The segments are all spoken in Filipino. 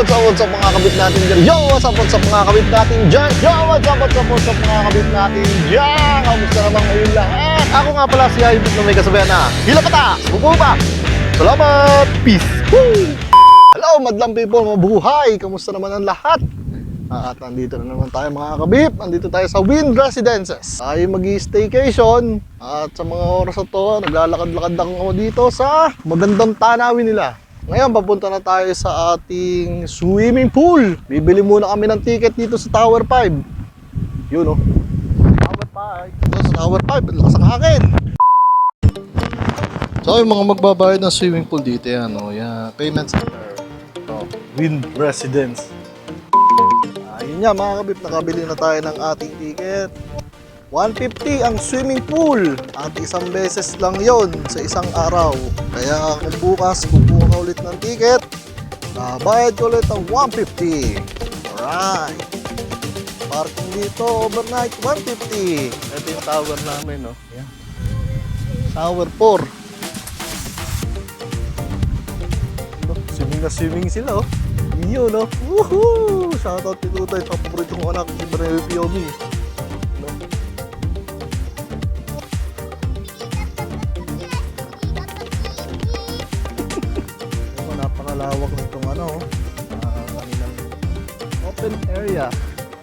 what's up mga kabit natin dyan? Yo, what's up mga kabit natin dyan? Yo, what's up mga kabit natin dyan? Kamusta naman ngayon lahat? Ako nga pala si Hybrid na may kasabihan na Hilapata! Bububa! Salamat! Peace! Woo! Hello, madlang people, mabuhay! Kamusta naman ang lahat? At nandito na naman tayo mga kabip. Nandito tayo sa Wind Residences. Tayo mag-staycation. At sa mga oras na to, naglalakad-lakad lang ako dito sa magandang tanawin nila. Ngayon, papunta na tayo sa ating swimming pool. Bibili muna kami ng ticket dito sa Tower 5. Yun o. Tower 5. Ito sa Tower 5. Lakas ang hangin. So, yung mga magbabayad ng swimming pool dito, yan o. Yan. Payment center. Ito. Wind Residence. Ayun nga mga kabip, nakabili na tayo ng ating ticket. 150 ang swimming pool at isang beses lang yon sa isang araw. Kaya kung bukas kukuha ka ulit ng ticket, bayad ko ulit ng 150. Alright. Parking dito, overnight 150. Ito yung tower namin, no? Yan. Tower 4. Swimming na swimming sila, oh. Yun, no? Woohoo! Shoutout kay Tutay, paborito kong anak, si Breno Piomi. Napakalawak nitong kanilang open area.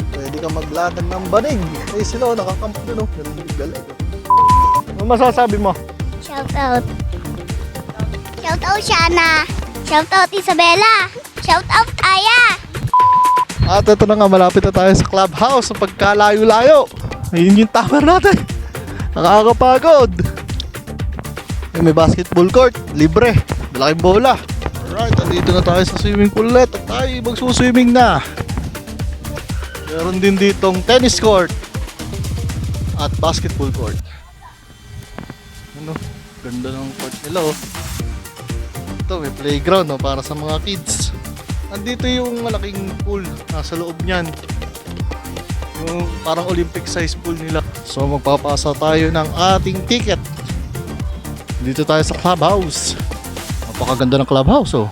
Pwede ka maglakad ng banig. Eh sila nakakamp din, oh. Galing. Ano masasabi mo? Shoutout. Shoutout Shana. Shoutout Isabella. Shoutout Aya. At ito na nga, malapit na tayo sa clubhouse sa pagkalayo-layo. Ayun yung tower natin. Nakakapagod. May basketball court, libre. Malaking bola. Alright, andito na tayo sa swimming pool ulit at tayo magsuswimming na. Meron din ditong tennis court at basketball court. Ano, ganda ng court nila, oh. Ito, may playground, oh, para sa mga kids. Andito yung malaking pool, nasa loob niyan. Yung parang Olympic size pool nila. So magpapasa tayo ng ating ticket. Dito tayo sa clubhouse. Napakaganda ng clubhouse, oh.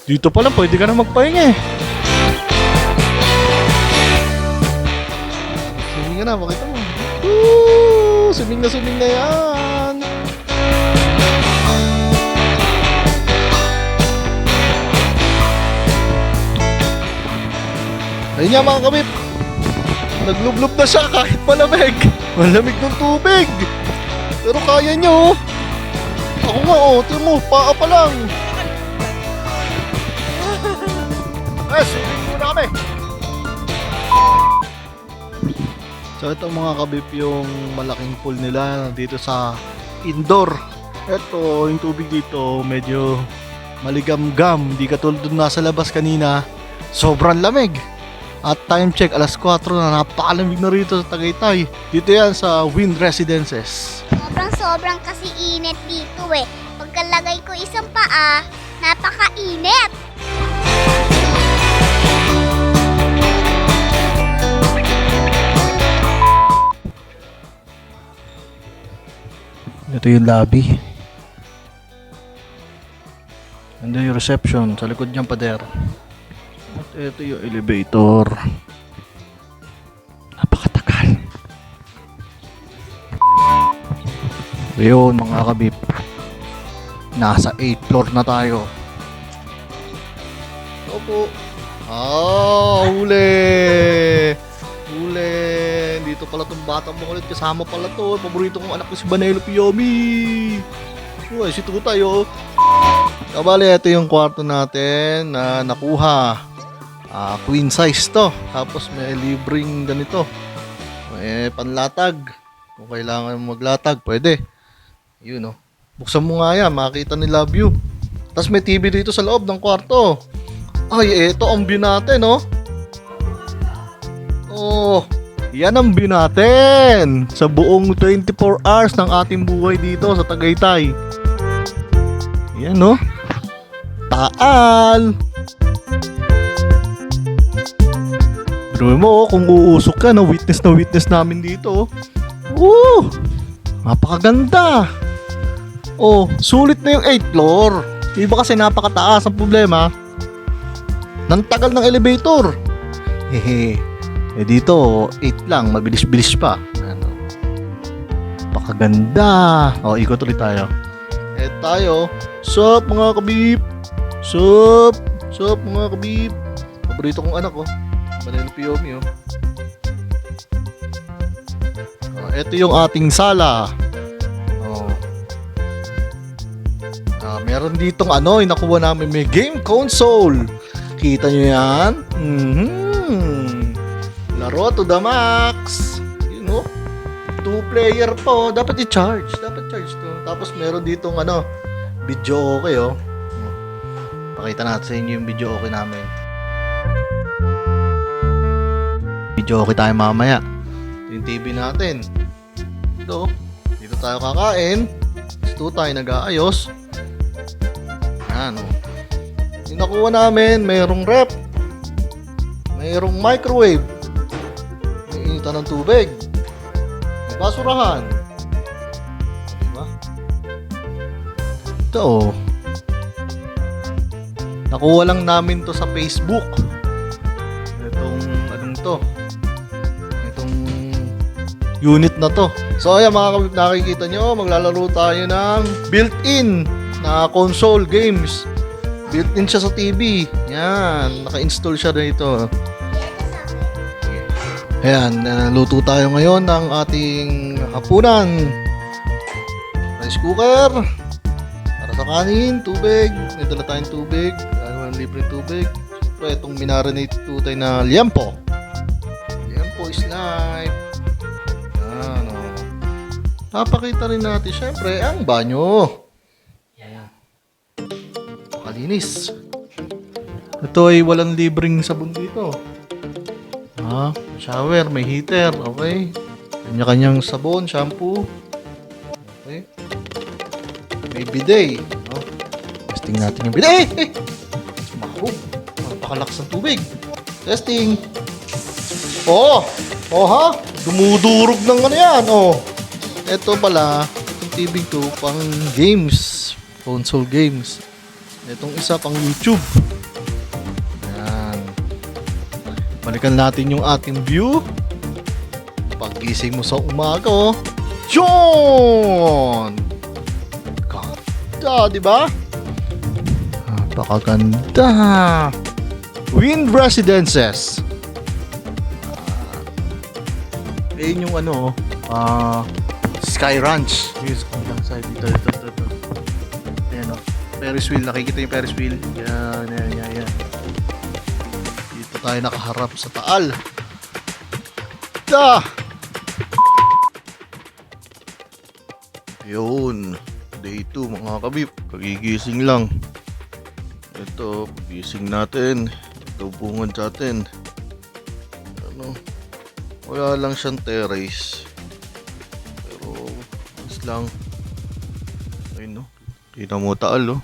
Dito pa lang pwede ka na magpahinga, eh. Swimming ka na, makita mo. Woo! Swimming na yan. Ayun nga mga kabip, naglublob na siya kahit malamig. Malamig ng tubig. Pero kaya nyo. Ako nga, oh, tingnan mo, paa pa lang. Swimming muna kami. So ito mga kabip, yung malaking pool nila dito sa indoor. Ito, yung tubig dito medyo maligam-gam. Di katulad dun nasa labas kanina, sobrang lamig. At time check, alas 4 na, napakalamig na rito sa Tagaytay. Dito yan sa Wind Residences. Sobrang kasi init dito, eh. Pagkalagay ko isang paa, napakainit. Ito yung lobby. Ando yung reception. Sa likod niyang pader. At ito yung elevator. Napakatagal. Ayun mga kabip. Nasa 8th floor na tayo. Opo. Huli. Huli. Dito pala itong batang makulit. Kasama pala to. Paborito kong anak ko si Breno Piomi. Uy, si Tutay, oh. Kabali, ito yung kwarto natin na nakuha. Queen size to. Tapos may libreng ganito. May panlatag. Kung kailangan maglatag, pwede. Yun, oh. Buksan mo nga yan, makita nila view. Tapos may TV dito sa loob ng kwarto. Ay, eto ang view natin, oh. Oh, yan ang view natin sa buong 24 hours ng ating buhay dito sa Tagaytay. Yan, oh. Taal. Pero mo, kung uusok ka, na witness namin dito. Woo! Napakaganda. Oh, sulit na yung 8th floor. Iba kasi napakataas ang problema. Nantagal ng elevator. Hehe. Eh dito, 8 lang, mabilis-bilis pa. Ano? Pakaganda. O, ikot ulit tayo. Eh tayo. Sup mga kabib. Sup mga kabib. Paborito kong anak oh. Manila Piomi oh. Ito yung ating sala. Oh. Meron ditong ano, nakuha namin may game console. Kita nyo yan? Laro to the max. You know? 2-player po. Dapat i-charge. Dapat charge to. Tapos meron ditong ano, video okay oh. Pakita natin sa inyo yung video okay namin. Video okay tayo mamaya. Ito yung TV natin. Ito. Dito tayo kakain. Dito tayo nag-aayos. Yan oh. Yung nakuha namin, mayroong rep. Mayroong microwave. May initan ng tubig. May basurahan. Diba? Ito oh. Nakuha lang namin to sa Facebook. Itong anong to? Itong unit na to. So ayan mga kabib, nakikita nyo, maglalaro tayo ng built-in na console games. Built-in siya sa TV. Yan, naka-install siya dito. Ayan, luto tayo ngayon ng ating hapunan. Rice cooker. Para sa kanin, tubig. May dala tayong tubig. Libre tubig. Siyempre, itong minarinate tutay na liempo. Liempo is life. Yan, o. Napakita rin natin, siyempre, ang banyo. Yan. Makalinis. Ito ay walang libreng sabon dito. Shower, may heater, okay. Kanya-kanyang sabon, shampoo. Okay. May bidet. Testing natin yung bidet. Napakalakas ng tubig. Testing. Oh ha? Dumudurog ng ano yan. Oh. Ito pala, itong TV to pang games. Console games. Itong isa pang YouTube. Ayan. Balikan natin yung ating view. Paggising mo sa umaga, oh. Yun! Ganda, di ba? Napakaganda. Wind Residences. Ayun yung ano, Sky Ranch. Yung sa kabilang side dito. Ayan o. Ferris wheel. Nakikita yung Ferris wheel. Yan. Dito tayo nakaharap sa taal. Yun. Day 2 mga kabib. Kagigising lang. Ito, pagising natin. Ito bungad sa atin. Ano? Wala lang siyang terrace. Pero, mas lang. Ayun no. Kita mo taal oh.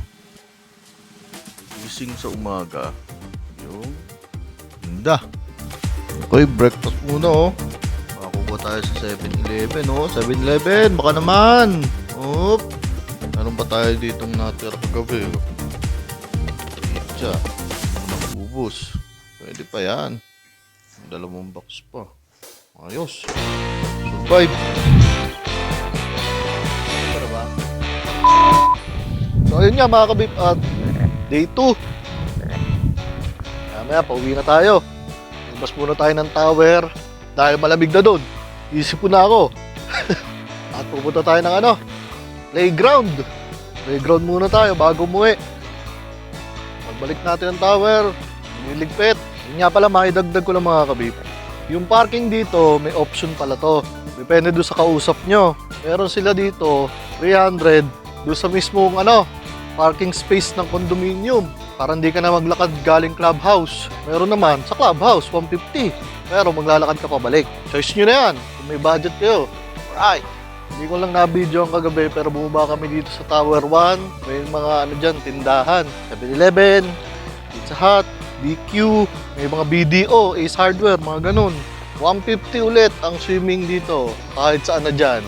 Pagising sa umaga. Yung ganda. Okay, breakfast muna oh. Makakuha tayo sa 7-Eleven oh. 7-Eleven, baka naman. Oop. Meron pa tayo ditong natira kagabi oh. Siya. Nakubos. Pwede pa yan. Dalawang box pa. Ayos. Survive. Para ba? So ayun nga mga kabib. At day 2. Mamaya pauwi na tayo. Labas muna tayo ng tower. Dahil malamig na doon. Isip ko na ako. At pupunta tayo ng ano? Playground. Playground muna tayo bago umuwi. Balik natin ang tower, niligpit. Yun nga pala, makidagdag ko lang mga kabib. Yung parking dito, may option pala to. Depende doon sa kausap nyo. Meron sila dito, 300, doon sa mismong parking space ng condominium. Para hindi ka na maglakad galing clubhouse. Meron naman sa clubhouse, 150. Pero maglalakad ka pabalik. Choice nyo na yan, kung may budget kayo. Alright. Hindi ko lang na-video ang kagabi pero bumaba kami dito sa Tower 1. May mga dyan, tindahan. 7-Eleven, Pizza Hut, BQ, may mga BDO, Ace Hardware, mga ganun. 150 ulit ang swimming dito kahit saan na dyan.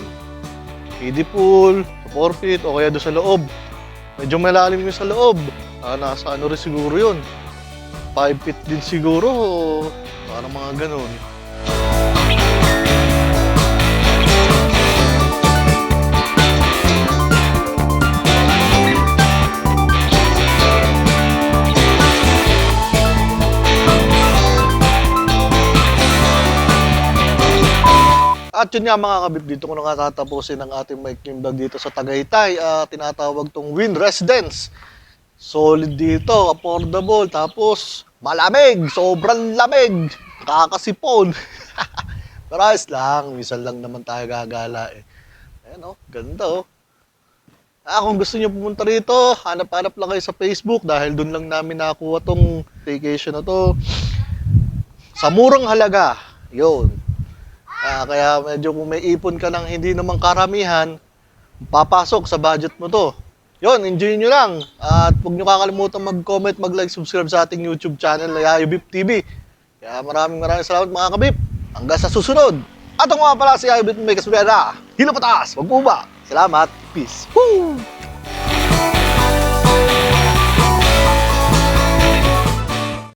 Kiddie pool, 4 feet o kaya doon sa loob. Medyo malalim yung sa loob. Nasa ano rin siguro yun. 5 feet din siguro. Parang mga ganun. At yun nga mga kabib, dito ko na nga tatapusin ang ating maikling vlog dito sa Tagaytay. Tinatawag tong Win Residence. Solid dito, affordable, tapos malamig, sobrang lamig, kakasipon. Pero ayos lang, minsan lang naman tayo gagala eh. Ayan ganda kung gusto niyo pumunta rito, hanap-hanap lang kayo sa Facebook dahil doon lang namin nakuha tong vacation na to. Sa murang halaga, yun. Kaya medyo kung may ipon ka ng hindi naman karamihan, papasok sa budget mo to. Yun, enjoy nyo lang. At huwag nyo kakalimutan mag-comment, mag-like, subscribe sa ating YouTube channel na Yayo Bip TV. Kaya maraming salamat mga kabip. Hanggang sa susunod. At ako nga pala si Yayo Bip, may kasubera. Hila pataas, magbuba. Salamat. Peace. Woo!